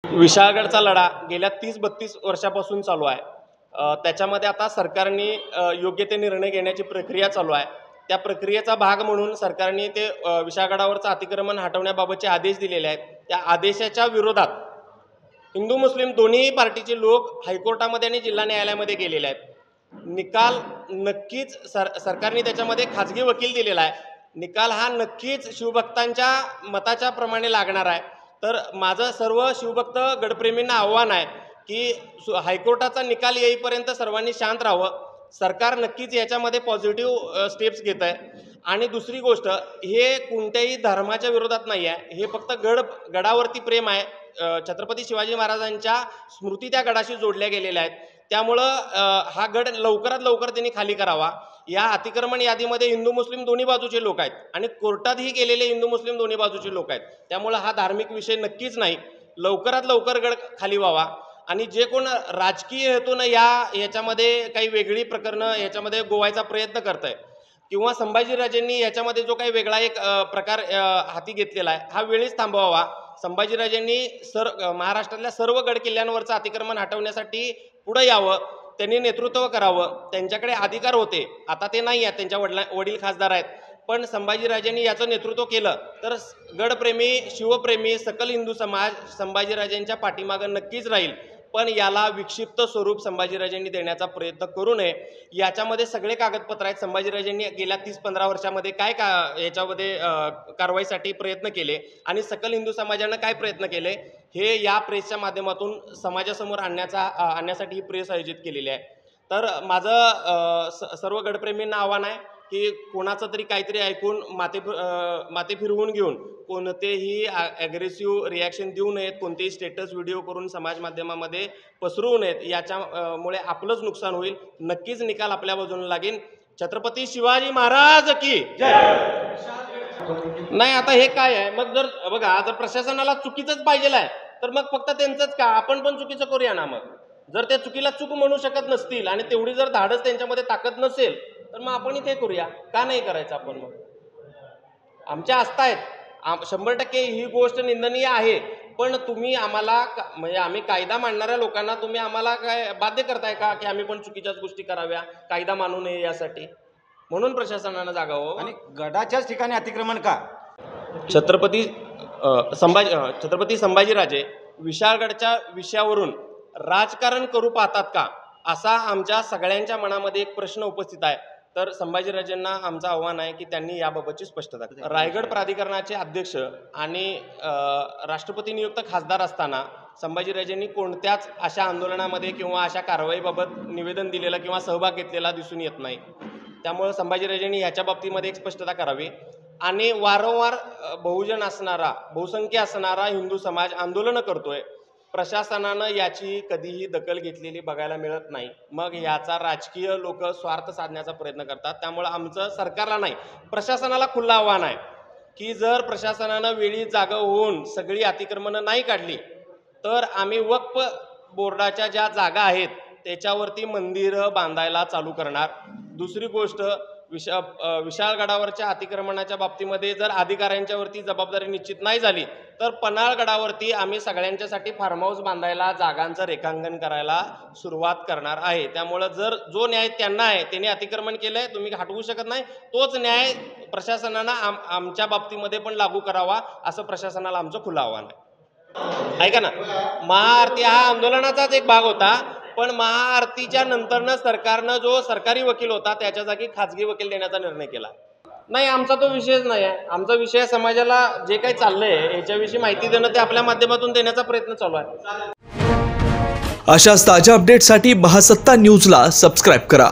विशाळगडचा लढा गेल्या 30-32 वर्षापासून चालू आहे। त्याच्यामध्ये आता सरकारने योग्य ते निर्णय घेण्याची प्रक्रिया चालू आहे। त्या प्रक्रियेचा भाग म्हणून सरकारने ते विशाळगडावरचं अतिक्रमण हटवण्याबाबतचे आदेश दिलेले आहेत। त्या आदेशाच्या विरोधात हिंदू मुस्लिम दोन्ही पार्टीचे लोक हायकोर्टामध्ये आणि जिल्हा न्यायालयामध्ये गेलेले आहेत। निकाल नक्कीच सरकारने त्याच्यामध्ये खाजगी वकील दिलेला आहे। निकाल हा नक्कीच शिवभक्तांच्या मताच्या प्रमाणे लागणार आहे। तर माझं सर्व शिवभक्त गडप्रेमींना आव्हान आहे की हायकोर्टाचा निकाल येईपर्यंत सर्वांनी शांत राहावं। सरकार नक्कीच याच्यामध्ये पॉझिटिव्ह स्टेप्स घेत आहे। आणि दुसरी गोष्ट, हे कोणत्याही धर्माच्या विरोधात नाही आहे, हे फक्त गडावरती प्रेम आहे। छत्रपती शिवाजी महाराजांच्या स्मृती त्या गडाशी जोडल्या गेलेल्या आहेत। त्यामुळं हा गड लवकरात लवकर त्यांनी खाली करावा। या अतिक्रमण यादीमध्ये हिंदू मुस्लिम दोन्ही बाजूचे लोक आहेत आणि कोर्टातही गेलेले हिंदू मुस्लिम दोन्ही बाजूचे लोक आहेत। त्यामुळं हा धार्मिक विषय नक्कीच नाही, लवकरात लवकर गड खाली व्हावा। आणि जे कोण राजकीय हेतून याच्यामध्ये काही वेगळी प्रकरणं याच्यामध्ये गोवायचा प्रयत्न करत आहे किंवा संभाजीराजेंनी याच्यामध्ये जो काही वेगळा एक प्रकार हाती घेतलेला आहे, हा वेळीच थांबवावा। संभाजीराजेंनी महाराष्ट्रातल्या सर्व गड किल्ल्यांवरचं अतिक्रमण हटवण्यासाठी पुढे यावं, त्यांनी नेतृत्व करावं। त्यांच्याकडे अधिकार होते, आता ते नाही आहेत, त्यांच्या वडील खासदार आहेत। पण संभाजीराजेंनी याचं नेतृत्व केलं तर गडप्रेमी शिवप्रेमी सकल हिंदू समाज संभाजीराजेंच्या पाठीमागं नक्कीच राहील। पण याला विक्षिप्त स्वरूप संभाजीराजेंनी देण्याचा प्रयत्न करू नये। याच्यामध्ये सगळे कागदपत्र आहेत। संभाजीराजेंनी गेल्या 30-15 वर्षामध्ये काय याच्यामध्ये कारवाईसाठी प्रयत्न केले आणि सकल हिंदू समाजानं काय प्रयत्न केले, हे या प्रेसच्या माध्यमातून समाजासमोर आणण्यासाठी ही प्रेस आयोजित केलेली आहे। तर माझं सर्व गडप्रेमींना आव्हान आहे की कोणाचं तरी काहीतरी ऐकून माते फिरवून घेऊन कोणतेही ॲग्रेसिव्ह रिॲक्शन देऊ नयेत, कोणतेही स्टेटस व्हिडिओ करून समाज माध्यमामध्ये पसरवू नयेत। याच्यामुळे आपलंच नुकसान होईल। नक्कीच निकाल आपल्या बाजूने लागेल। छत्रपती शिवाजी महाराज की जय। नाही, आता हे काय आहे मग, जर बघा, जर प्रशासनाला चुकीचंच पाहिजे आहे तर मग फक्त त्यांचंच का, आपण पण चुकीचं करूया ना। मग जर त्या चुकीला चूक म्हणू शकत नसतील आणि तेवढी जर धाडस त्यांच्यामध्ये ताकद नसेल तर मग आपण इथे करूया, का नाही करायचं आपण? मग आमच्या आस्था आहेत, 100% ही गोष्ट निंदनीय आहे। पण तुम्ही आम्हाला म्हणजे आम्ही कायदा मांडणाऱ्या लोकांना तुम्ही आम्हाला काय बाध्य करताय का की आम्ही पण चुकीच्याच गोष्टी कराव्या, कायदा मानू नये यासाठी? म्हणून प्रशासनानं जागावं। आणि गडाच्याच ठिकाणी अतिक्रमण का? छत्रपती संभाजीराजे विशाळगडच्या विषयावरून राजकारण करू पाहतात का, असा आमच्या सगळ्यांच्या मनामध्ये एक प्रश्न उपस्थित आहे। तर संभाजीराजेंना आमचं आव्हान आहे की त्यांनी याबाबतची स्पष्टता करावी। रायगड प्राधिकरणाचे अध्यक्ष आणि राष्ट्रपती नियुक्त खासदार असताना संभाजीराजेंनी कोणत्याच अशा आंदोलनामध्ये किंवा अशा कारवाईबाबत निवेदन दिलेलं किंवा सहभाग घेतलेला दिसून येत नाही। त्यामुळे संभाजीराजेंनी याच्या बाबतीमध्ये एक स्पष्टता करावी। आणि वारंवार बहुसंख्य असणारा हिंदू समाज आंदोलनं करतोय, प्रशासनानं याची कधीही दखल घेतलेली बघायला मिळत नाही। मग याचा राजकीय लोक स्वार्थ साधण्याचा प्रयत्न करतात। त्यामुळे आमचं सरकारला नाही, प्रशासनाला खुलं आव्हान आहे की जर प्रशासनानं वेळी जागा होऊन सगळी अतिक्रमणं नाही काढली तर आम्ही वक्फ बोर्डाच्या ज्या जागा आहेत त्याच्यावरती मंदिरं बांधायला चालू करणार। दुसरी गोष्ट, विशाळगडावरच्या अतिक्रमणाच्या बाबतीमध्ये जर अधिकाऱ्यांच्यावरती जबाबदारी निश्चित नाही झाली तर पन्हाळगडावरती आम्ही सगळ्यांच्यासाठी फार्म हाऊस बांधायला, जागांचं रेखांकन करायला सुरुवात करणार आहे। त्यामुळं जर जो न्याय त्यांना आहे, त्यांनी अतिक्रमण केलंय, तुम्ही हटवू शकत नाही, तोच न्याय प्रशासनानं आमच्या बाबतीमध्ये पण लागू करावा, असं प्रशासनाला आमचं खुलं आव्हान आहे। ऐका ना, महाआरती हा आंदोलनाचाच एक भाग होता, पण महाआरतीच्या नंतरनं सरकारनं जो सरकारी वकील होता त्याच्या जागी खाजगी वकील देण्याचा निर्णय केला। नाही, आमचा तो विषयच नाही आहे। आमचा विषय समाजाला जे काही चाललंय याच्याविषयी माहिती देणं, ते आपल्या माध्यमातून देण्याचा प्रयत्न चालू आहे। अशाच ताज्या अपडेटसाठी महासत्ता न्यूजला सबस्क्राईब करा।